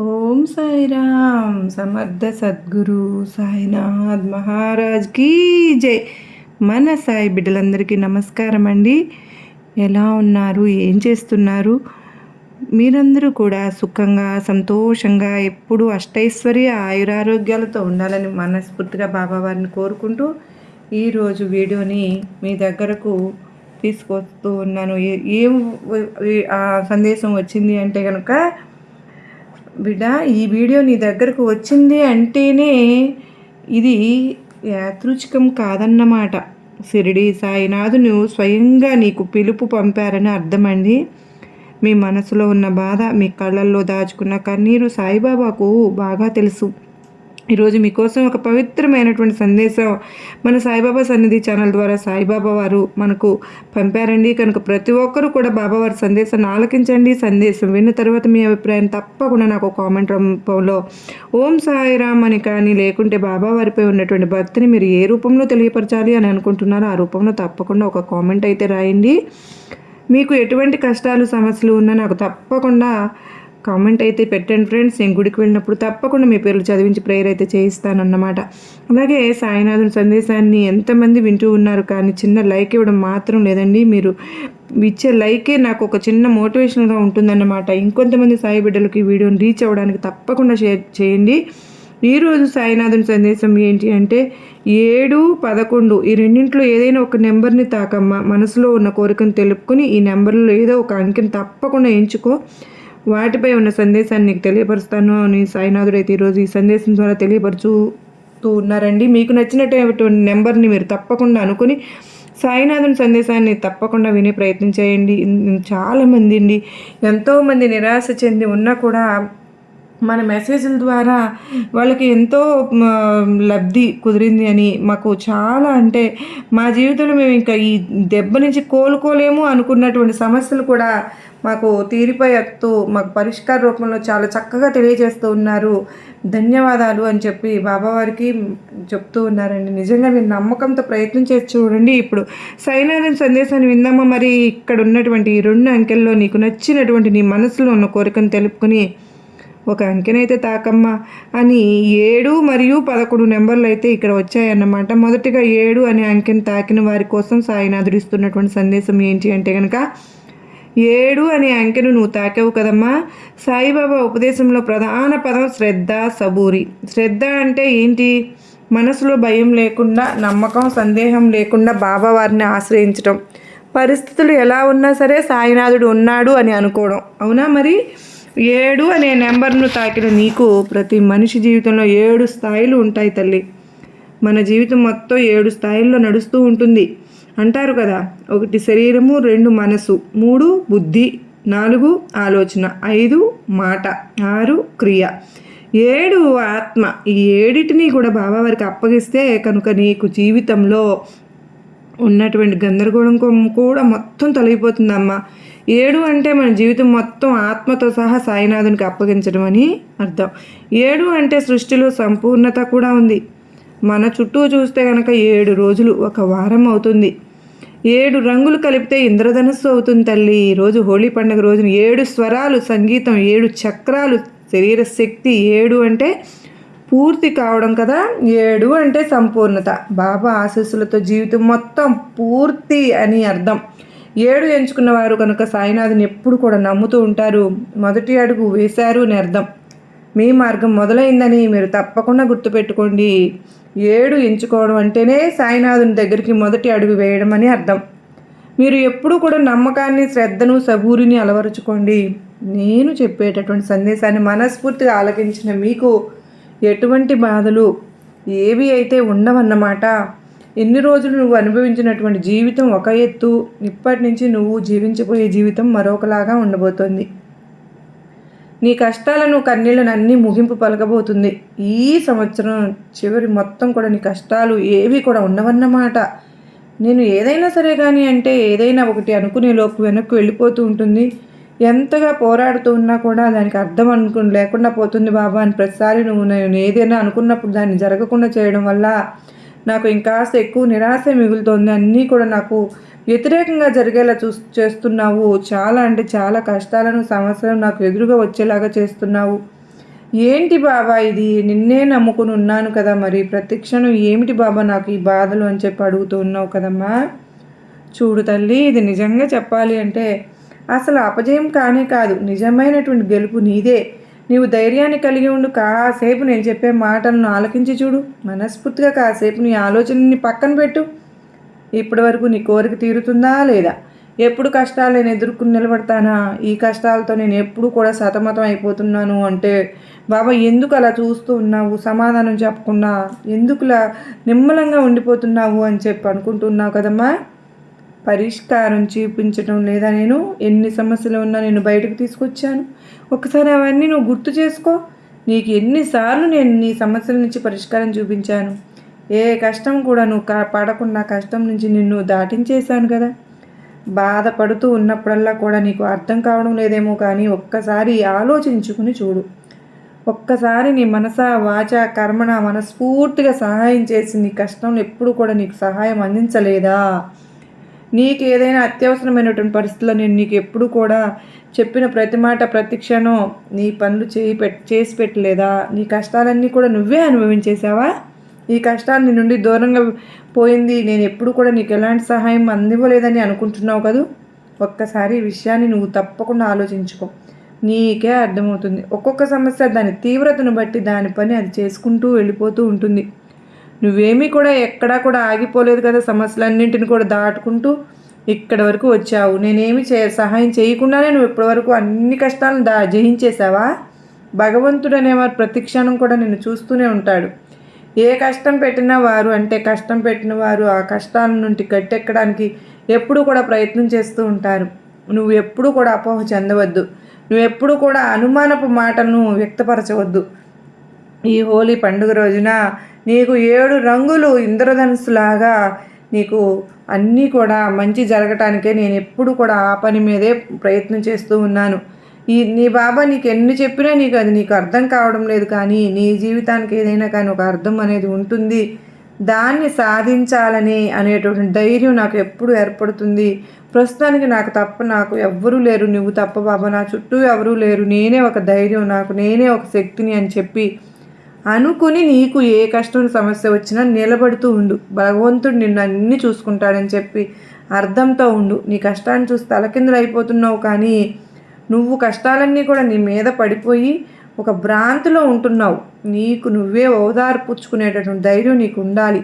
ఓం సాయిరామ్ సమర్థ సద్గురు సాయినాథ్ మహారాజ్ కీ జై. మన సాయి బిడ్డలందరికీ నమస్కారం అండి. ఎలా ఉన్నారు, ఏం చేస్తున్నారు? మీరందరూ కూడా సుఖంగా సంతోషంగా ఎప్పుడు అష్టైశ్వర్య ఆయురారోగ్యాలతో ఉండాలని మనస్ఫూర్తిగా బాబావారిని కోరుకుంటూ ఈరోజు వీడియోని మీ దగ్గరకు తీసుకొస్తూ ఉన్నాను. ఏం సందేశం వచ్చింది అంటే కనుక, బిడ్డ, ఈ వీడియో నీ దగ్గరకు వచ్చింది అంటేనే ఇది యాదృచ్ఛికం కాదన్నమాట. షిరిడి సాయినాథును స్వయంగా నీకు పిలుపు పంపారని అర్థమండి. మీ మనసులో ఉన్న బాధ, మీ కళ్ళల్లో దాచుకున్న కన్నీరు సాయిబాబాకు బాగా తెలుసు. ఈరోజు మీకోసం ఒక పవిత్రమైనటువంటి సందేశం మన సాయిబాబా సన్నిధి ఛానల్ ద్వారా సాయిబాబా వారు మనకు పంపారండి. కనుక ప్రతి ఒక్కరూ కూడా బాబావారి సందేశాన్ని ఆలకించండి. సందేశం విన్న తర్వాత మీ అభిప్రాయం తప్పకుండా నాకు కామెంట్ రూపంలో ఓం సాయిరామ్ అని కానీ, లేకుంటే బాబావారిపై ఉన్నటువంటి భక్తిని మీరు ఏ రూపంలో తెలియపరచాలి అని అనుకుంటున్నారో ఆ రూపంలో తప్పకుండా ఒక కామెంట్ అయితే రాయండి. మీకు ఎటువంటి కష్టాలు సమస్యలు ఉన్నా నాకు తప్పకుండా కామెంట్ అయితే పెట్టండి ఫ్రెండ్స్. నేను గుడికి వెళ్ళినప్పుడు తప్పకుండా మీ పేర్లు చదివించి ప్రేయర్ అయితే చేయిస్తానన్నమాట. అలాగే సాయినాథుని సందేశాన్ని ఎంతమంది వింటూ ఉన్నారు, కానీ చిన్న లైక్ ఇవ్వడం మాత్రం లేదండి. మీరు ఇచ్చే లైకే నాకు ఒక చిన్న మోటివేషన్గా ఉంటుందన్నమాట. ఇంకొంతమంది సాయి బిడ్డలకు ఈ వీడియోని రీచ్ అవ్వడానికి తప్పకుండా షేర్ చేయండి. ఈరోజు సాయినాథుని సందేశం ఏంటి అంటే, 7, 11 ఈ రెండింటిలో ఏదైనా ఒక నెంబర్ని తాకమ్మ. మనసులో ఉన్న కోరికను తెలుపుకొని ఈ నెంబర్లో ఏదో ఒక అంకెని తప్పకుండా ఎంచుకో. వాటిపై ఉన్న సందేశాన్ని నీకు తెలియపరుస్తాను అని సాయినాథుడు అయితే ఈరోజు ఈ సందేశం ద్వారా తెలియపరుచుతూ ఉన్నారండి. మీకు నచ్చినటువంటి నెంబర్ని మీరు తప్పకుండా అనుకుని సాయినాథుని సందేశాన్ని తప్పకుండా వినే ప్రయత్నం చేయండి. చాలామంది అండి, ఎంతోమంది నిరాశ చెంది ఉన్నా కూడా మన మెసేజ్ల ద్వారా వాళ్ళకి ఎంతో లబ్ధి కుదిరింది అని మాకు చాలా, అంటే మా జీవితంలో మేము ఇంకా ఈ దెబ్బ నుంచి కోలుకోలేము అనుకున్నటువంటి సమస్యలు కూడా మాకు తీరిపోయేస్తూ మాకు పరిష్కార రూపంలో చాలా చక్కగా తెలియజేస్తూ ఉన్నారు. ధన్యవాదాలు అని చెప్పి బాబావారికి చెప్తూ ఉన్నారండి. నిజంగా మీరు నమ్మకంతో ప్రయత్నం చేసి చూడండి. ఇప్పుడు సాయినాథుని సందేశాన్ని విందామా? మరి ఇక్కడ ఉన్నటువంటి ఈ 2 అంకెల్లో నీకు నచ్చినటువంటి నీ మనసులో ఉన్న కోరికను తెలుపుకొని ఒక అంకెనైతే తాకమ్మా అని 7 మరియు 11 నెంబర్లు అయితే ఇక్కడ వచ్చాయన్నమాట. మొదటిగా 7 అనే అంకెను తాకిన వారి కోసం సాయినాథుడు ఇస్తున్నటువంటి సందేశం ఏంటి అంటే కనుక, 7 అనే అంకెను నువ్వు తాకావు కదమ్మా. సాయిబాబా ఉపదేశంలో ప్రధాన పదం శ్రద్ధ, సబూరి. శ్రద్ధ అంటే ఏంటి? మనసులో భయం లేకుండా, నమ్మకం సందేహం లేకుండా బాబా వారిని ఆశ్రయించడం. పరిస్థితులు ఎలా ఉన్నా సరే సాయినాథుడు ఉన్నాడు అని అనుకోవడం. అవునా? మరి 7 అనే నెంబర్ను తాకిన నీకు ప్రతి మనిషి జీవితంలో 7 స్థాయిలు ఉంటాయి తల్లి. మన జీవితం మొత్తం 7 స్థాయిల్లో నడుస్తూ ఉంటుంది అంటారు కదా. 1 శరీరము, 2 మనసు, 3 బుద్ధి, 4 ఆలోచన, 5 మాట, 6 క్రియ, 7 ఆత్మ. ఈ 7టిని కూడా బాబావారికి అప్పగిస్తే కనుక నీకు జీవితంలో ఉన్నటువంటి గందరగోళం కూడా మొత్తం తొలగిపోతుందమ్మా. 7 అంటే మన జీవితం మొత్తం ఆత్మతో సహా సాయినాథునికి అప్పగించడం అని అర్థం. 7 అంటే సృష్టిలో సంపూర్ణత కూడా ఉంది. మన చుట్టూ చూస్తే కనుక 7 రోజులు ఒక వారం అవుతుంది. 7 రంగులు కలిపితే ఇంద్రధనస్సు అవుతుంది తల్లి. ఈరోజు హోళీ పండుగ రోజున 7 స్వరాలు సంగీతం, 7 చక్రాలు శరీర శక్తి. 7 అంటే పూర్తి కావడం కదా. 7 అంటే సంపూర్ణత. బాబా ఆశీస్సులతో జీవితం మొత్తం పూర్తి అని అర్థం. 7 ఎంచుకున్న వారు కనుక సాయినాథుని ఎప్పుడు కూడా నమ్ముతూ ఉంటారు. మొదటి అడుగు వేశారు అని అర్థం. మీ మార్గం మొదలైందని మీరు తప్పకుండా గుర్తుపెట్టుకోండి. 7 ఎంచుకోవడం అంటేనే సాయినాథుని దగ్గరికి మొదటి అడుగు వేయడం అని అర్థం. మీరు ఎప్పుడు కూడా నమ్మకాన్ని, శ్రద్ధను, సబూరిని అలవరుచుకోండి. నేను చెప్పేటటువంటి సందేశాన్ని మనస్ఫూర్తిగా ఆలకించిన మీకు ఎటువంటి బాధలు ఏవి అయితే ఉండవన్నమాట. ఎన్ని రోజులు నువ్వు అనుభవించినటువంటి జీవితం ఒక ఎత్తు, ఇప్పటి నుంచి నువ్వు జీవించబోయే జీవితం మరొకలాగా ఉండబోతోంది. నీ కష్టాలను, కన్నీళ్ళను అన్నీ ముగింపు పలకబోతుంది. ఈ సంవత్సరం చివరి మొత్తం కూడా నీ కష్టాలు ఏవి కూడా ఉండవన్నమాట. నేను ఏదైనా సరే కానీ అంటే ఏదైనా ఒకటి అనుకునే లోపు వెనక్కి వెళ్ళిపోతూ ఉంటుంది. ఎంతగా పోరాడుతూ ఉన్నా కూడా దానికి అర్థం లేకుండా పోతుంది బాబా అని ప్రతిసారి నేను ఏదైనా అనుకున్నప్పుడు దాన్ని జరగకుండా చేయడం వల్ల నాకు ఇంకాస్త ఎక్కువ నిరాశ మిగులుతోంది. అన్నీ కూడా నాకు వ్యతిరేకంగా జరిగేలా చేస్తున్నావు. చాలా అంటే చాలా కష్టాలను, సమస్యలను నాకు ఎదురుగా వచ్చేలాగా చేస్తున్నావు. ఏంటి బాబా ఇది? నిన్నే నమ్ముకుని ఉన్నాను కదా, మరి ప్రతి క్షణం ఏమిటి బాబా నాకు ఈ బాధలు అని చెప్పి అడుగుతూ ఉన్నావు కదమ్మా. చూడు తల్లి, ఇది నిజంగా చెప్పాలి అంటే అసలు అపజయం కానే కాదు, నిజమైనటువంటి గెలుపు నీదే. నీవు ధైర్యాన్ని కలిగి ఉండు. కాసేపు నేను చెప్పే మాటలను ఆలకించి చూడు. మనస్ఫూర్తిగా కాసేపు నీ ఆలోచనని పక్కన పెట్టు. ఇప్పటి వరకు నీ కోరిక తీరుతుందా లేదా? ఎప్పుడు కష్టాలు నేను ఎదుర్కొని నిలబడతానా? ఈ కష్టాలతో నేను ఎప్పుడు కూడా సతమతం అయిపోతున్నాను అంటే, బాబా ఎందుకు అలా చూస్తూ ఉన్నావు? సమాధానం చెప్పకుండా ఎందుకులా నిమ్మలంగా ఉండిపోతున్నావు అని చెప్పి అనుకుంటున్నావు కదమ్మా. పరిష్కారం చూపించడం లేదా? నేను ఎన్ని సమస్యలు ఉన్నా నేను బయటకు తీసుకొచ్చాను. ఒకసారి అవన్నీ నువ్వు గుర్తు చేసుకో. నీకు ఎన్నిసార్లు నేను నీ సమస్యల నుంచి పరిష్కారం చూపించాను. ఏ కష్టం కూడా నువ్వు పడకుండా కష్టం నుంచి నిన్ను దాటించేశాను కదా. బాధపడుతూ ఉన్నప్పుడల్లా కూడా నీకు అర్థం కావడం లేదేమో, కానీ ఒక్కసారి ఆలోచించుకుని చూడు. ఒక్కసారి నీ మనస వాచ కర్మణ మనస్ఫూర్తిగా సహాయం చేసి నీ కష్టంలో ఎప్పుడు కూడా నీకు సహాయం అందించలేదా? నీకు ఏదైనా అత్యవసరమైనటువంటి పరిస్థితుల్లో నేను నీకు ఎప్పుడు కూడా చెప్పిన ప్రతి మాట ప్రతి క్షణం నీ పనులు చేసి పెట్టలేదా? నీ కష్టాలన్నీ కూడా నువ్వే అనుభవించేసావా? ఈ కష్టాలు నీ నుండి దూరంగా పోయింది నేను ఎప్పుడు కూడా నీకు ఎలాంటి సహాయం అందివ్వలేదని అనుకుంటున్నావు కదూ. ఒక్కసారి ఈ విషయాన్ని నువ్వు తప్పకుండా ఆలోచించుకో. నీకే అర్థమవుతుంది. ఒక్కొక్క సమస్య దాని తీవ్రతను బట్టి దాని పని అది చేసుకుంటూ వెళ్ళిపోతూ ఉంటుంది. నువ్వేమీ కూడా ఎక్కడా కూడా ఆగిపోలేదు కదా. సమస్యలన్నింటిని కూడా దాటుకుంటూ ఇక్కడ వరకు వచ్చావు. నేనేమి సహాయం చేయకుండానే నువ్వు ఇప్పటి వరకు అన్ని కష్టాలను జయించేసావా? భగవంతుడు అనేవారు ప్రతి క్షణం కూడా నిన్ను చూస్తూనే ఉంటాడు. ఏ కష్టం పెట్టినా వారు అంటే కష్టం పెట్టిన వారు ఆ కష్టాల నుండి గట్టెక్కడానికి ఎప్పుడు కూడా ప్రయత్నం చేస్తూ ఉంటారు. నువ్వు ఎప్పుడు కూడా అపోహ చెందవద్దు. నువ్వు ఎప్పుడు కూడా అనుమానపు మాటలను వ్యక్తపరచవద్దు. ఈ హోలీ పండుగ రోజున నీకు 7 రంగులు ఇంద్రధనుస్సులాగా నీకు అన్నీ కూడా మంచి జరగటానికే నేను ఎప్పుడు కూడా ఆ పని మీదే ప్రయత్నం చేస్తూ ఉన్నాను. నీ బాబా నీకు ఎన్ని చెప్పినా నీకు అర్థం కావడం లేదు. కానీ నీ జీవితానికి ఏదైనా కానీ ఒక అర్థం అనేది ఉంటుంది. దాన్ని సాధించాలని అనేటువంటి ధైర్యం నాకు ఎప్పుడు ఏర్పడుతుంది. ప్రస్తుతానికి నాకు ఎవ్వరూ లేరు, నువ్వు తప్ప బాబా, నా చుట్టూ ఎవరూ లేరు, నేనే ఒక ధైర్యం, నేనే ఒక శక్తిని అని చెప్పి అనుకుని నీకు ఏ కష్టం సమస్య వచ్చినా నిలబడుతూ ఉండు. భగవంతుడు నిన్ను అన్నీ చూసుకుంటాడని చెప్పి అర్థంతో ఉండు. నీ కష్టాన్ని చూసి తలకిందులు అయిపోతున్నావు, కానీ నువ్వు కష్టాలన్నీ కూడా నీ మీద పడిపోయి ఒక భ్రాంతిలో ఉంటున్నావు. నీకు నువ్వే ఓదార్పుచ్చుకునేటటువంటి ధైర్యం నీకు ఉండాలి.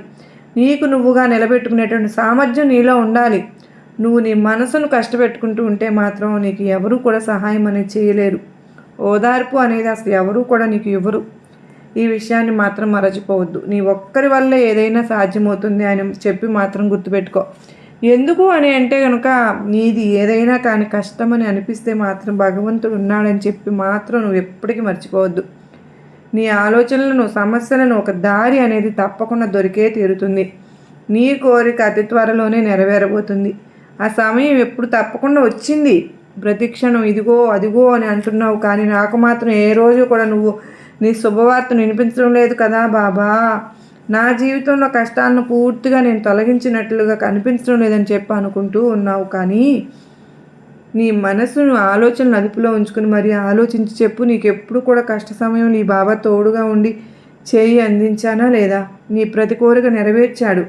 నీకు నువ్వుగా నిలబెట్టుకునేటువంటి సామర్థ్యం నీలో ఉండాలి. నువ్వు నీ మనసును కష్టపెట్టుకుంటూ ఉంటే మాత్రం నీకు ఎవరూ కూడా సహాయం అనేది చేయలేరు. ఓదార్పు అనేది అసలు ఎవరూ కూడా నీకు ఇవ్వరు. ఈ విషయాన్ని మాత్రం మరచిపోవద్దు. నీ ఒక్కరి వల్ల ఏదైనా సాధ్యమవుతుంది అని చెప్పి మాత్రం గుర్తుపెట్టుకో. ఎందుకు అని అంటే కనుక నీది ఏదైనా కానీ కష్టమని అనిపిస్తే మాత్రం భగవంతుడు ఉన్నాడని చెప్పి మాత్రం నువ్వు ఎప్పటికీ మర్చిపోవద్దు. నీ ఆలోచనలను సమస్యలను ఒక దారి అనేది తప్పకుండా దొరికే తీరుతుంది. నీ కోరిక అతి త్వరలోనే నెరవేరబోతుంది. ఆ సమయం ఎప్పుడు తప్పకుండా వచ్చింది. ప్రతి క్షణం ఇదిగో అదిగో అని అంటున్నావు, కానీ నాకు మాత్రం ఏ రోజు కూడా నువ్వు నీ శుభవార్తను వినిపించడం లేదు కదా బాబా. నా జీవితంలో కష్టాలను పూర్తిగా నేను తొలగించినట్లుగా కనిపించడం లేదని చెప్పి అనుకుంటూ ఉన్నావు, కానీ నీ మనసును ఆలోచనలు అదుపులో ఉంచుకుని మరి ఆలోచించి చెప్పు. నీకు ఎప్పుడు కూడా కష్ట సమయం నీ బాబా తోడుగా ఉండి చేయి అందించానా లేదా? నీ ప్రతి కోరిక నెరవేర్చాడు.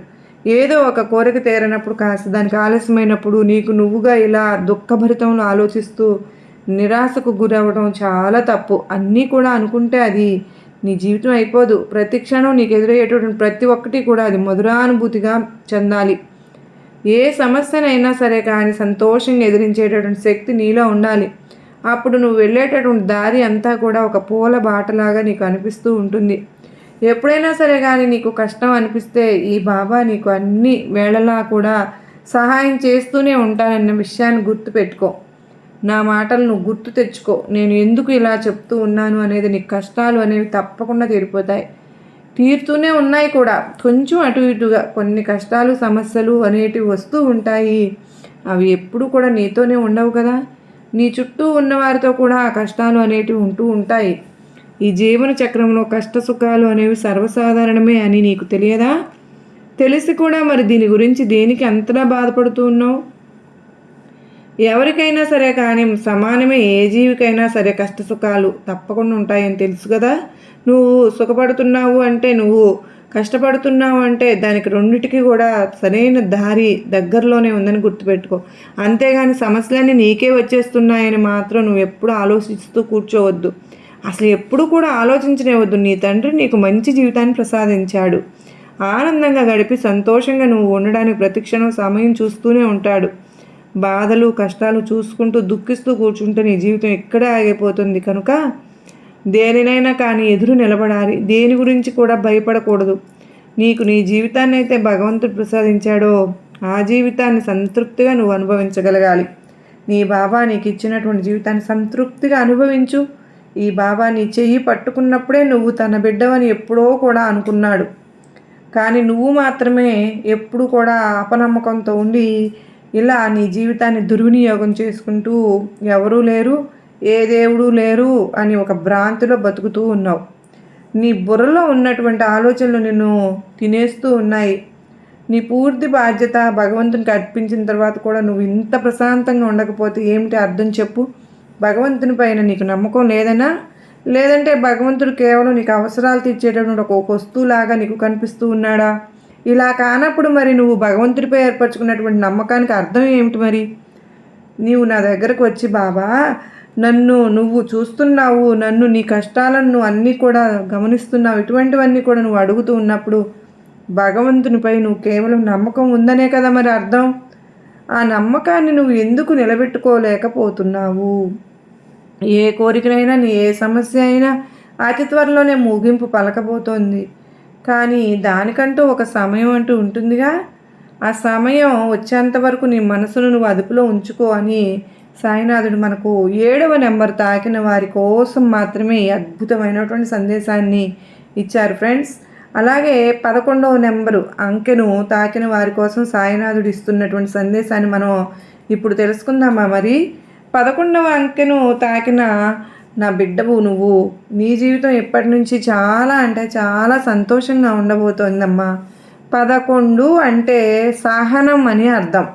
ఏదో ఒక కోరిక తీరనప్పుడు కాస్త దానికి ఆలస్యమైనప్పుడు నీకు నువ్వుగా ఇలా దుఃఖభరితంలో ఆలోచిస్తూ నిరాశకు గురవడం చాలా తప్పు. అన్నీ కూడా అనుకుంటే అది నీ జీవితం అయిపోదు. ప్రతి క్షణం నీకు ఎదురయ్యేటటువంటి ప్రతి ఒక్కటి కూడా అది మధురానుభూతిగా చెందాలి. ఏ సమస్యనైనా సరే కానీ సంతోషంగా ఎదిరించేటటువంటి శక్తి నీలో ఉండాలి. అప్పుడు నువ్వు వెళ్ళేటటువంటి దారి అంతా కూడా ఒక పూల బాటలాగా నీకు అనిపిస్తూ ఉంటుంది. ఎప్పుడైనా సరే కానీ నీకు కష్టం అనిపిస్తే ఈ బాబా నీకు అన్ని వేళలా కూడా సహాయం చేస్తూనే ఉంటానన్న విషయాన్ని గుర్తుపెట్టుకో. నా మాటలు నువ్వు గుర్తు తెచ్చుకో. నేను ఎందుకు ఇలా చెప్తూ ఉన్నాను అనేది నీ కష్టాలు అనేవి తప్పకుండా తీరిపోతాయి. తీరుతూనే ఉన్నాయి కూడా. కొంచెం అటు ఇటుగా కొన్ని కష్టాలు సమస్యలు అనేటివి వస్తూ ఉంటాయి. అవి ఎప్పుడు కూడా నీతోనే ఉండవు కదా. నీ చుట్టూ ఉన్నవారితో కూడా ఆ కష్టాలు అనేటివి ఉంటూ ఉంటాయి. ఈ జీవన చక్రంలో కష్ట సుఖాలు అనేవి సర్వసాధారణమే అని నీకు తెలియదా? తెలిసి కూడా మరి దీని గురించి దేనికి అంతలా బాధపడుతూ ఉన్నావు? ఎవరికైనా సరే కానీ సమానమే, ఏ జీవికైనా సరే కష్ట సుఖాలు తప్పకుండా ఉంటాయని తెలుసు కదా. నువ్వు సుఖపడుతున్నావు అంటే, నువ్వు కష్టపడుతున్నావు అంటే దానికి రెండిటికి కూడా సరైన దారి దగ్గరలోనే ఉందని గుర్తుపెట్టుకో. అంతేగాని సమస్యలన్నీ నీకే వచ్చేస్తున్నాయని మాత్రం నువ్వు ఎప్పుడు ఆలోచిస్తూ కూర్చోవద్దు. అసలు ఎప్పుడు కూడా ఆలోచించనివద్దు. నీ తండ్రి నీకు మంచి జీవితాన్ని ప్రసాదించాడు. ఆనందంగా గడిపి సంతోషంగా నువ్వు ఉండడానికి ప్రతిక్షణం సమయం చూస్తూనే ఉంటాడు. బాధలు కష్టాలు చూసుకుంటూ దుఃఖిస్తూ కూర్చుంటే నీ జీవితం ఇక్కడే ఆగిపోతుంది. కనుక దేనినైనా కానీ ఎదురు నిలబడాలి. దేని గురించి కూడా భయపడకూడదు. నీకు నీ జీవితాన్ని అయితే భగవంతుడు ప్రసాదించాడో ఆ జీవితాన్ని సంతృప్తిగా నువ్వు అనుభవించగలగాలి. నీ బాబా నీకు ఇచ్చినటువంటి జీవితాన్ని సంతృప్తిగా అనుభవించు. ఈ బాబా నీ చెయ్యి పట్టుకున్నప్పుడే నువ్వు తన బిడ్డవని ఎప్పుడో కూడా అనుకున్నాడు. కానీ నువ్వు మాత్రమే ఎప్పుడు కూడా అపనమ్మకంతో ఉండి ఇలా నీ జీవితాన్ని దుర్వినియోగం చేసుకుంటూ ఎవరూ లేరు, ఏ దేవుడు లేరు అని ఒక భ్రాంతిలో బతుకుతూ ఉన్నావు. నీ బుర్రలో ఉన్నటువంటి ఆలోచనలు నిన్ను తినేస్తూ ఉన్నాయి. నీ పూర్తి బాధ్యత భగవంతునికి అర్పించిన తర్వాత కూడా నువ్వు ఇంత ప్రశాంతంగా ఉండకపోతే ఏమిటి అర్థం చెప్పు? భగవంతుని పైన నీకు నమ్మకం లేదనా? లేదంటే భగవంతుడు కేవలం నీకు అవసరాలు తీర్చేటటువంటి ఒక వస్తువులాగా నీకు కనిపిస్తూ ఉన్నాడా? ఇలా కానప్పుడు మరి నువ్వు భగవంతుడిపై ఏర్పరచుకున్నటువంటి నమ్మకానికి అర్థం ఏమిటి? మరి నీవు నా దగ్గరకు వచ్చి బాబా నువ్వు చూస్తున్నావు, నీ కష్టాలను నువ్వు అన్నీ కూడా గమనిస్తున్నావు, ఇటువంటివన్నీ కూడా నువ్వు అడుగుతూ ఉన్నప్పుడు భగవంతునిపై నువ్వు కేవలం నమ్మకం ఉందనే కదా మరి అర్థం. ఆ నమ్మకాన్ని నువ్వు ఎందుకు నిలబెట్టుకోలేకపోతున్నావు? ఏ కోరికనైనా ఏ సమస్య అయినా అతి త్వరలోనే ముగింపు పలకబోతోంది. కానీ దానికంటూ ఒక సమయం అంటూ ఉంటుందిగా. ఆ సమయం వచ్చేంత వరకు నీ మనసును నువ్వు అదుపులో ఉంచుకో అని సాయినాథుడు మనకు 7వ నెంబర్ తాకిన వారి కోసం మాత్రమే ఈ అద్భుతమైనటువంటి సందేశాన్ని ఇచ్చారు ఫ్రెండ్స్. అలాగే 11వ నెంబరు అంకెను తాకిన వారి కోసం సాయినాథుడు ఇస్తున్నటువంటి సందేశాన్ని మనం ఇప్పుడు తెలుసుకుందామా? మరి 11వ అంకెను తాకిన నా బిడ్డవు నువ్వు, నీ జీవితం ఇప్పటి నుంచి చాలా అంటే చాలా సంతోషంగా ఉండబోతోందమ్మా. 11 అంటే సహనం అని అర్థం.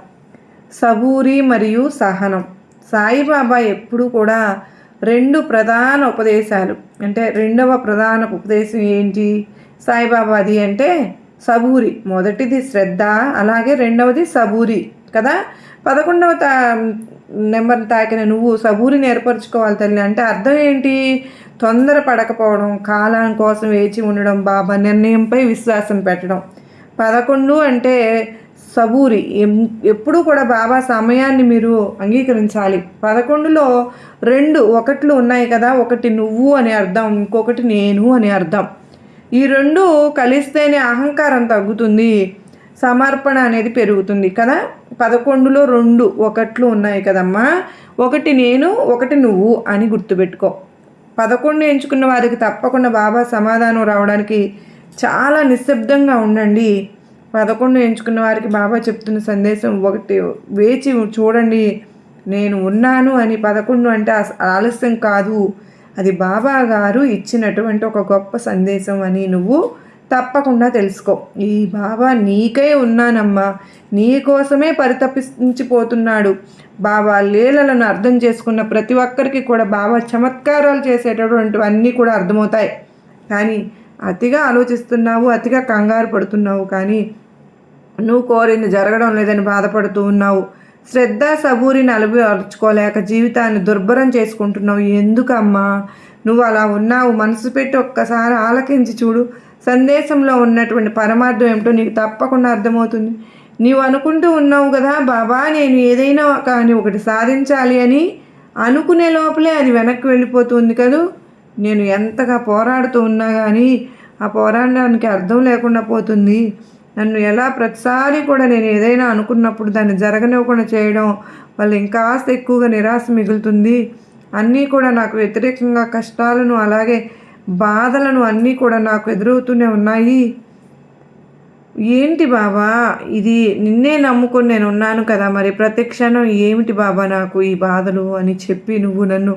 సబూరి మరియు సహనం. సాయిబాబా ఎప్పుడు కూడా 2 ప్రధాన ఉపదేశాలు, అంటే 2వ ప్రధాన ఉపదేశం ఏంటి సాయిబాబాది అంటే సబూరి. మొదటిది శ్రద్ధ, అలాగే 2వది సబూరి కదా. 11వ నెంబర్ తాకిన నువ్వు సబూరిని ఏర్పరచుకోవాలి తల్లి. అంటే అర్థం ఏంటి? తొందర పడకపోవడం, కాలం కోసం వేచి ఉండడం, బాబా నిర్ణయంపై విశ్వాసం పెట్టడం. 11 అంటే సబూరి. ఎప్పుడూ కూడా బాబా సమయాన్ని మీరు అంగీకరించాలి. 11లో 2 ఒకట్లు ఉన్నాయి కదా. ఒకటి నువ్వు అని అర్థం, ఇంకొకటి నేను అని అర్థం. ఈ 2 కలిస్తేనే అహంకారం తగ్గుతుంది, సమర్పణ అనేది పెరుగుతుంది కదా. 11లో 2 ఒకట్లు ఉన్నాయి కదమ్మా. ఒకటి నేను, ఒకటి నువ్వు అని గుర్తుపెట్టుకో. 11 ఎంచుకున్న వారికి తప్పకుండా బాబా సమాధానం రావడానికి చాలా నిశ్శబ్దంగా ఉండండి. 11 ఎంచుకున్న వారికి బాబా చెప్తున్న సందేశం ఒకటి, వేచి చూడండి, నేను ఉన్నాను అని. 11 అంటే ఆలస్యం కాదు, అది బాబా గారు ఇచ్చినటువంటి ఒక గొప్ప సందేశం అని నువ్వు తప్పకుండా తెలుసుకో. ఈ బాబా నీకై ఉన్నానమ్మా, నీ కోసమే పరితపించిపోతున్నాడు. బాబా లీలలను అర్థం చేసుకున్న ప్రతి ఒక్కరికి కూడా బాబా చమత్కారాలు చేసేటటువంటివన్నీ కూడా అర్థమవుతాయి. కానీ అతిగా ఆలోచిస్తున్నావు, అతిగా కంగారు పడుతున్నావు, కానీ నువ్వు కోరింది జరగడం లేదని బాధపడుతూ ఉన్నావు. శ్రద్ధ సబూరిని అలవర్చుకోలేక జీవితాన్ని దుర్భరం చేసుకుంటున్నావు. ఎందుకమ్మా నువ్వు అలా ఉన్నావు? మనసు పెట్టి ఒక్కసారి ఆలకించి చూడు. సందేశంలో ఉన్నటువంటి పరమార్థం ఏమిటో నీకు తప్పకుండా అర్థమవుతుంది. నీవు అనుకుంటూ ఉన్నావు కదా, బాబా నేను ఏదైనా కానీ ఒకటి సాధించాలి అని అనుకునే లోపలే అది వెనక్కి వెళ్ళిపోతుంది కదూ. నేను ఎంతగా పోరాడుతూ ఉన్నా కానీ ఆ పోరాడడానికి అర్థం లేకుండా పోతుంది. నన్ను ఎలా ప్రతిసారి కూడా నేను ఏదైనా అనుకున్నప్పుడు దాన్ని జరగనివ్వకుండా చేయడం వల్ల ఇంకాస్త ఎక్కువగా నిరాశ మిగులుతుంది. అన్నీ కూడా నాకు వ్యతిరేకంగా కష్టాలను అలాగే బాధలను అన్నీ కూడా నాకు ఎదురవుతూనే ఉన్నాయి. ఏంటి బాబా ఇది? నిన్నే నమ్ముకొని నేను ఉన్నాను కదా, మరి ప్రతి క్షణం ఏమిటి బాబా నాకు ఈ బాధలు అని చెప్పి నువ్వు నన్ను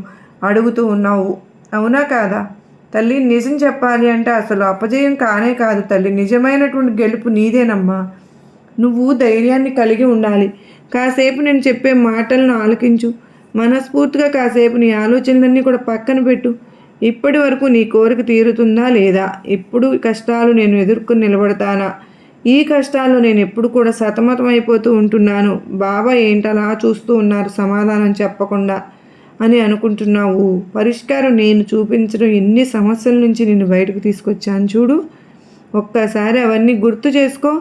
అడుగుతూ ఉన్నావు, అవునా కాదా తల్లి? నిజం చెప్పాలి అంటే అసలు అపజయం కానే కాదు తల్లి, నిజమైనటువంటి గెలుపు నీదేనమ్మా. నువ్వు ధైర్యాన్ని కలిగి ఉండాలి. కాసేపు నేను చెప్పే మాటలను ఆలకించు. మనస్ఫూర్తిగా కాసేపు నీ ఆలోచనలన్నీ కూడా పక్కన పెట్టు. ఇప్పటి వరకు నీ కోరిక తీరుతుందా లేదా? ఇప్పుడు కష్టాలు నేను ఎదుర్కొని నిలబడతానా? ఈ కష్టాల్లో నేను ఎప్పుడు కూడా సతమతం అయిపోతూ ఉంటున్నాను. బాబా ఏంటలా చూస్తూ ఉన్నారు సమాధానం చెప్పకుండా అని అనుకుంటున్నావు. పరిష్కారం నేను చూపించడం ఎన్ని సమస్యల నుంచి నిన్ను బయటకు తీసుకొచ్చాను చూడు. ఒక్కసారి అవన్నీ గుర్తు చేసుకో.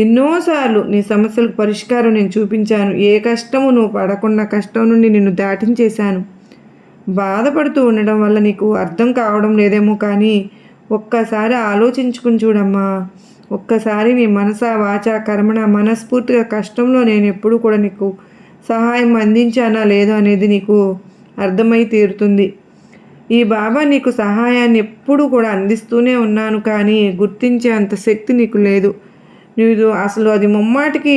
ఎన్నోసార్లు నీ సమస్యలకు పరిష్కారం నేను చూపించాను. ఏ కష్టము నువ్వు పడకుండా కష్టం నుండి నిన్ను దాటించేశాను. బాధపడుతూ ఉండడం వల్ల నీకు అర్థం కావడం లేదేమో, కానీ ఒక్కసారి ఆలోచించుకుని చూడమ్మా. ఒక్కసారి నీ మనస వాచ కర్మణ మనస్ఫూర్తిగా కష్టంలో నేను ఎప్పుడు కూడా నీకు సహాయం అందించానా లేదో అనేది నీకు అర్థమై తీరుతుంది. ఈ బాబా నీకు సహాయాన్ని ఎప్పుడూ కూడా అందిస్తూనే ఉన్నాను, కానీ గుర్తించే అంత శక్తి నీకు లేదు. నీకు అసలు అది ముమ్మాటికి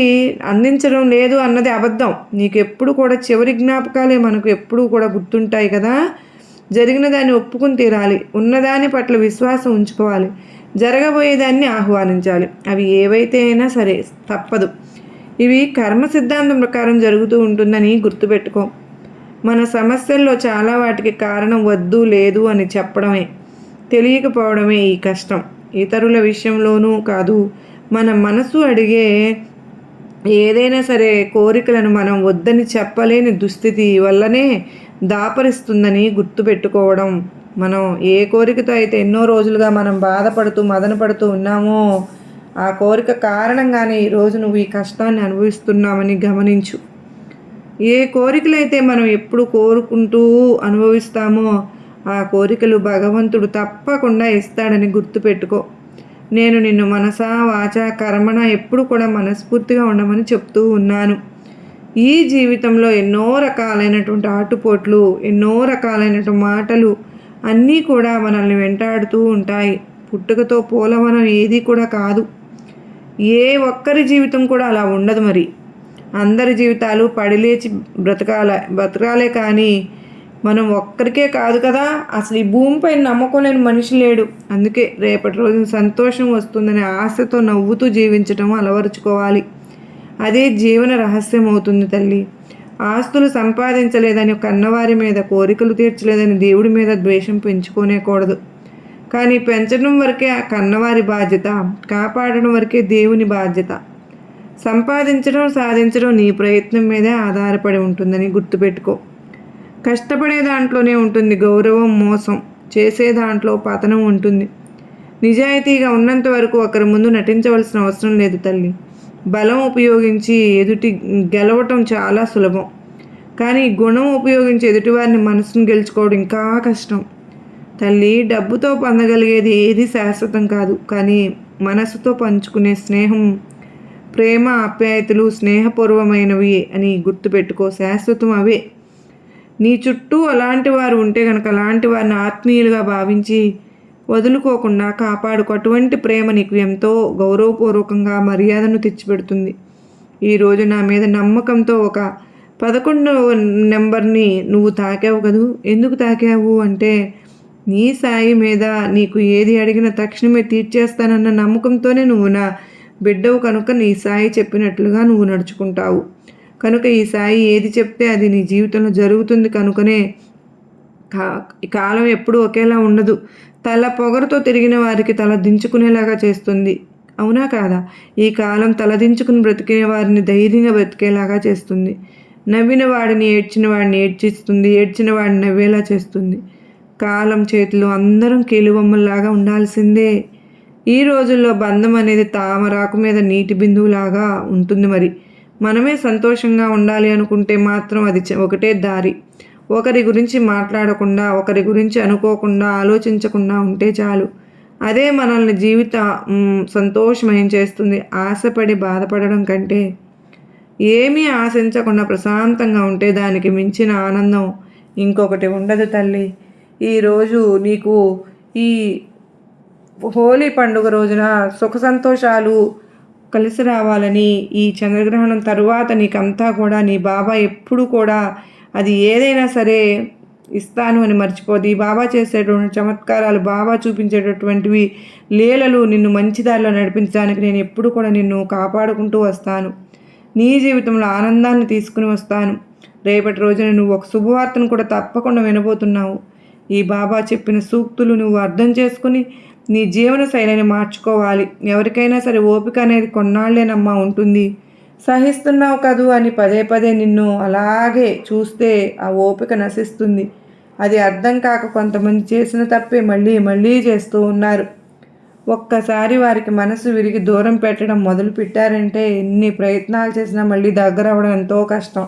అందించడం లేదు అన్నది అబద్ధం. నీకు ఎప్పుడు కూడా చివరి జ్ఞాపకాలే మనకు ఎప్పుడూ కూడా గుర్తుంటాయి కదా. జరిగిన దాన్ని ఒప్పుకుని తీరాలి. ఉన్నదాని పట్ల విశ్వాసం ఉంచుకోవాలి. జరగబోయేదాన్ని ఆహ్వానించాలి. అవి ఏవైతే అయినా సరే తప్పదు. ఇవి కర్మ సిద్ధాంతం ప్రకారం జరుగుతూ ఉంటుందని గుర్తుపెట్టుకో. మన సమస్యల్లో చాలా వాటికి కారణం వద్దు లేదు అని చెప్పడమే, తెలియకపోవడమే ఈ కష్టం. ఇతరుల విషయంలోనూ కాదు, మన మనసు అడిగే ఏదైనా సరే కోరికలను మనం వద్దని చెప్పలేని దుస్థితి వల్లనే దాపరిస్తుందని గుర్తుపెట్టుకోవడం. మనం ఏ కోరికతో అయితే ఎన్నో రోజులుగా మనం బాధపడుతూ మదనపడుతూ ఉన్నామో ఆ కోరిక కారణంగానే ఈరోజు నువ్వు ఈ కష్టాన్ని అనుభవిస్తున్నామని గమనించు. ఏ కోరికలైతే మనం ఎప్పుడు కోరుకుంటూ అనుభవిస్తామో ఆ కోరికలు భగవంతుడు తప్పకుండా ఇస్తాడని గుర్తుపెట్టుకో. నేను నిన్ను మనసా వాచ కర్మణ ఎప్పుడు కూడా మనస్ఫూర్తిగా ఉండమని చెప్తూ ఉన్నాను. ఈ జీవితంలో ఎన్నో రకాలైనటువంటి ఆటుపోట్లు, ఎన్నో రకాలైనటువంటి మాటలు అన్నీ కూడా మనల్ని వెంటాడుతూ ఉంటాయి. పుట్టుకతో పోలవనం ఏది కూడా కాదు. ఏ ఒక్కరి జీవితం కూడా అలా ఉండదు. మరి అందరి జీవితాలు పడిలేచి బ్రతకాలే కానీ మనం ఒక్కరికే కాదు కదా. అసలు ఈ భూమిపై నమ్మకం లేని మనిషి లేడు. అందుకే రేపటి రోజున సంతోషం వస్తుందనే ఆశతో నవ్వుతూ జీవించటం అలవరుచుకోవాలి. అదే జీవన రహస్యం అవుతుంది తల్లి. ఆస్తులు సంపాదించలేదని కన్నవారి మీద, కోరికలు తీర్చలేదని దేవుడి మీద ద్వేషం పెంచుకోనేకూడదు. కానీ పెంచడం వరకే ఆ కన్నవారి బాధ్యత, కాపాడడం వరకే దేవుని బాధ్యత. సంపాదించడం సాధించడం నీ ప్రయత్నం మీదే ఆధారపడి ఉంటుందని గుర్తుపెట్టుకో. కష్టపడే దాంట్లోనే ఉంటుంది గౌరవం, మోసం చేసే దాంట్లో పతనం ఉంటుంది. నిజాయితీగా ఉన్నంత వరకు ఒకరి ముందు నటించవలసిన అవసరం లేదు తల్లి. బలం ఉపయోగించి ఎదుటి గెలవటం చాలా సులభం, కానీ గుణం ఉపయోగించి ఎదుటివారిని మనసును గెలుచుకోవడం ఇంకా కష్టం తల్లి. డబ్బుతో పొందగలిగేది ఏది శాశ్వతం కాదు, కానీ మనసుతో పంచుకునే స్నేహం, ప్రేమ, ఆప్యాయతలు స్నేహపూర్వమైనవి అని గుర్తుపెట్టుకో. శాశ్వతం అవే. నీ చుట్టూ అలాంటి వారు ఉంటే కనుక అలాంటి వారిని ఆత్మీయులుగా భావించి వదులుకోకుండా కాపాడుకో. అటువంటి ప్రేమ నీకు ఎంతో గౌరవపూర్వకంగా మర్యాదను తెచ్చిపెడుతుంది. ఈరోజు నా మీద నమ్మకంతో ఒక 11వ నెంబర్ని నువ్వు తాకావు కదూ. ఎందుకు తాకావు అంటే నీ సాయి మీద నీకు ఏది అడిగినా తక్షణమే తీర్చేస్తానన్న నమ్మకంతోనే నువ్వు నా బిడ్డవు కనుక నీ సాయి చెప్పినట్లుగా నువ్వు నడుచుకుంటావు. కనుక ఈ సాయి ఏది చెప్తే అది నీ జీవితంలో జరుగుతుంది. కనుకనే కాలం ఎప్పుడూ ఒకేలా ఉండదు. తల పొగరుతో తిరిగిన వారికి తల దించుకునేలాగా చేస్తుంది. అవునా కాదా? ఈ కాలం తలదించుకుని బ్రతికే వారిని ధైర్యంగా బ్రతికేలాగా చేస్తుంది. నవ్విన వాడిని ఏడ్చిన వాడిని ఏడ్చిస్తుంది, ఏడ్చిన వాడిని నవ్వేలా చేస్తుంది. కాలం చేతిలో అందరం కీలుబొమ్మల్లాగా ఉండాల్సిందే. ఈ రోజుల్లో బంధం అనేది తామరాకు మీద నీటి బిందువులాగా ఉంటుంది. మరి మనమే సంతోషంగా ఉండాలి అనుకుంటే మాత్రం అది ఒకటే దారి. ఒకరి గురించి మాట్లాడకుండా, ఒకరి గురించి అనుకోకుండా, ఆలోచించకుండా ఉంటే చాలు. అదే మనల్ని సంతోషమయం చేస్తుంది. ఆశపడి బాధపడడం కంటే ఏమీ ఆశించకుండా ప్రశాంతంగా ఉంటే దానికి మించిన ఆనందం ఇంకొకటి ఉండదు తల్లి. ఈరోజు నీకు ఈ హోలీ పండుగ రోజున సుఖ సంతోషాలు కలిసి రావాలని, ఈ చంద్రగ్రహణం తరువాత నీకంతా కూడా నీ బాబా ఎప్పుడు కూడా అది ఏదైనా సరే ఇస్తాను అని మర్చిపోదు. ఈ బాబా చేసేటువంటి చమత్కారాలు, బాబా చూపించేటటువంటివి లీలలు నిన్ను మంచి దారిలో నడిపించడానికి నేను ఎప్పుడు కూడా నిన్ను కాపాడుకుంటూ వస్తాను. నీ జీవితంలో ఆనందాన్ని తీసుకుని వస్తాను. రేపటి రోజున నువ్వు ఒక శుభవార్తను కూడా తప్పకుండా వినబోతున్నావు. ఈ బాబా చెప్పిన సూక్తులు నువ్వు అర్థం చేసుకుని నీ జీవన శైలిని మార్చుకోవాలి. ఎవరికైనా సరే ఓపిక అనేది కొన్నాళ్ళేనమ్మా ఉంటుంది. సహిస్తున్నావు కదూ అని పదే పదే నిన్ను అలాగే చూస్తే ఆ ఓపిక నశిస్తుంది. అది అర్థం కాక కొంతమంది చేసిన తప్పే మళ్ళీ మళ్ళీ చేస్తూ ఉన్నారు. ఒక్కసారి వారికి మనసు విరిగి దూరం పెట్టడం మొదలు పెట్టారంటే ఎన్ని ప్రయత్నాలు చేసినా మళ్ళీ దగ్గర అవ్వడం ఎంతో కష్టం.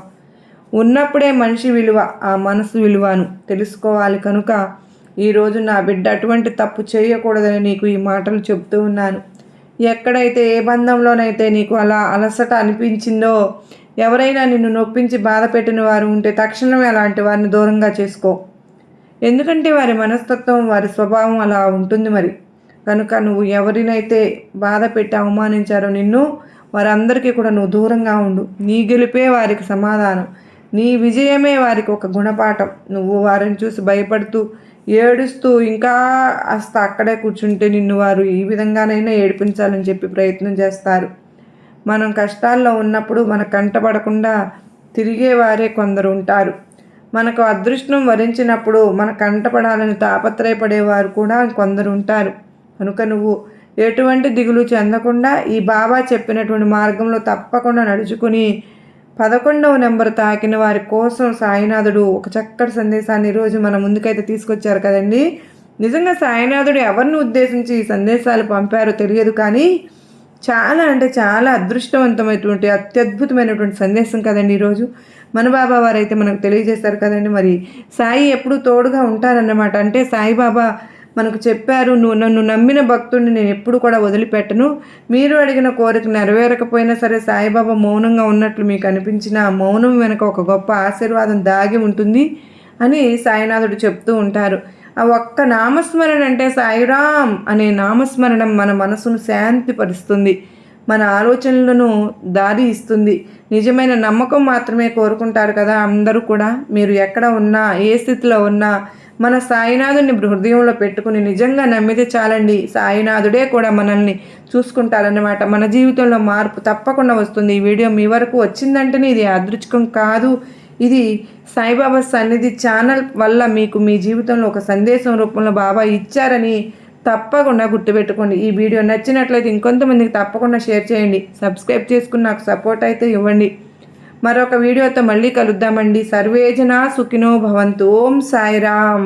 ఉన్నప్పుడే మనిషి విలువ, ఆ మనసు విలువను తెలుసుకోవాలి. కనుక ఈరోజు నా బిడ్డ అటువంటి తప్పు చేయకూడదని నీకు ఈ మాటలు చెప్తూ ఉన్నాను. ఎక్కడైతే ఏ బంధంలోనైతే నీకు అలా అలసట అనిపించిందో, ఎవరైనా నిన్ను నొప్పించి బాధ పెట్టిన వారు ఉంటే తక్షణమే అలాంటి వారిని దూరంగా చేసుకో. ఎందుకంటే వారి మనస్తత్వం, వారి స్వభావం అలా ఉంటుంది మరి. కనుక నువ్వు ఎవరినైతే బాధ పెట్టి అవమానించారో నిన్ను, వారందరికీ కూడా నువ్వు దూరంగా ఉండు. నీ గెలిపే వారికి సమాధానం, నీ విజయమే వారికి ఒక గుణపాఠం. నువ్వు వారిని చూసి భయపడుతూ ఏడుస్తూ ఇంకా అస్త అక్కడే కూర్చుంటే నిన్ను వారు ఈ విధంగానైనా ఏడిపించాలని చెప్పి ప్రయత్నం చేస్తారు. మనం కష్టాల్లో ఉన్నప్పుడు మన కంటపడకుండా తిరిగేవారే కొందరు ఉంటారు. మనకు అదృష్టం వరించినప్పుడు మన కంటపడాలని తాపత్రయపడేవారు కూడా కొందరు ఉంటారు. కనుక నువ్వు ఎటువంటి దిగులు చెందకుండా ఈ బాబా చెప్పినటువంటి మార్గంలో తప్పకుండా నడుచుకుని 11వ నెంబర్ తాకిన వారి కోసం సాయినాథుడు ఒక చక్కటి సందేశాన్ని ఈరోజు మన ముందుకైతే తీసుకొచ్చారు కదండి. నిజంగా సాయినాథుడు ఎవరిని ఉద్దేశించి ఈ సందేశాలు పంపారో తెలియదు, కానీ చాలా అంటే చాలా అదృష్టవంతమైనటువంటి అత్యద్భుతమైనటువంటి సందేశం కదండి ఈరోజు మన బాబా వారైతే మనకు తెలియజేస్తారు కదండి. మరి సాయి ఎప్పుడూ తోడుగా ఉంటారన్నమాట. అంటే సాయిబాబా మనకు చెప్పారు, నువ్వు నన్ను నమ్మిన భక్తుడిని నేను ఎప్పుడు కూడా వదిలిపెట్టను. మీరు అడిగిన కోరిక నెరవేరకపోయినా సరే సాయిబాబా మౌనంగా ఉన్నట్లు మీకు అనిపించిన ఆ మౌనం వెనుక ఒక గొప్ప ఆశీర్వాదం దాగి ఉంటుంది అని సాయినాథుడు చెప్తూ ఉంటారు. ఆ ఒక్క నామస్మరణ అంటే సాయిరామ్ అనే నామస్మరణం మన మనసును శాంతిపరుస్తుంది, మన ఆలోచనలను దారి ఇస్తుంది. నిజమైన నమ్మకం మాత్రమే కోరుకుంటారు కదా అందరూ కూడా. మీరు ఎక్కడ ఉన్నా, ఏ స్థితిలో ఉన్నా మన సాయినాథుడిని హృదయంలో పెట్టుకుని నిజంగా నమ్మితే చాలండి, సాయినాథుడే కూడా మనల్ని చూసుకుంటారన్నమాట. మన జీవితంలో మార్పు తప్పకుండా వస్తుంది. ఈ వీడియో మీ వరకు వచ్చిందంటేనే ఇది అదృష్టం కాదు, ఇది సాయిబాబా సన్నిధి ఛానల్ వల్ల మీకు మీ జీవితంలో ఒక సందేశం రూపంలో బాబా ఇచ్చారని తప్పకుండా గుర్తుపెట్టుకోండి. ఈ వీడియో నచ్చినట్లయితే ఇంకొంతమందికి తప్పకుండా షేర్ చేయండి. సబ్స్క్రైబ్ చేసుకుని నాకు సపోర్ట్ అయితే ఇవ్వండి. మరొక వీడియోతో మళ్ళీ కలుద్దామండి. సర్వేజన సుఖినో భవంతు. ఓం సాయిరామ్.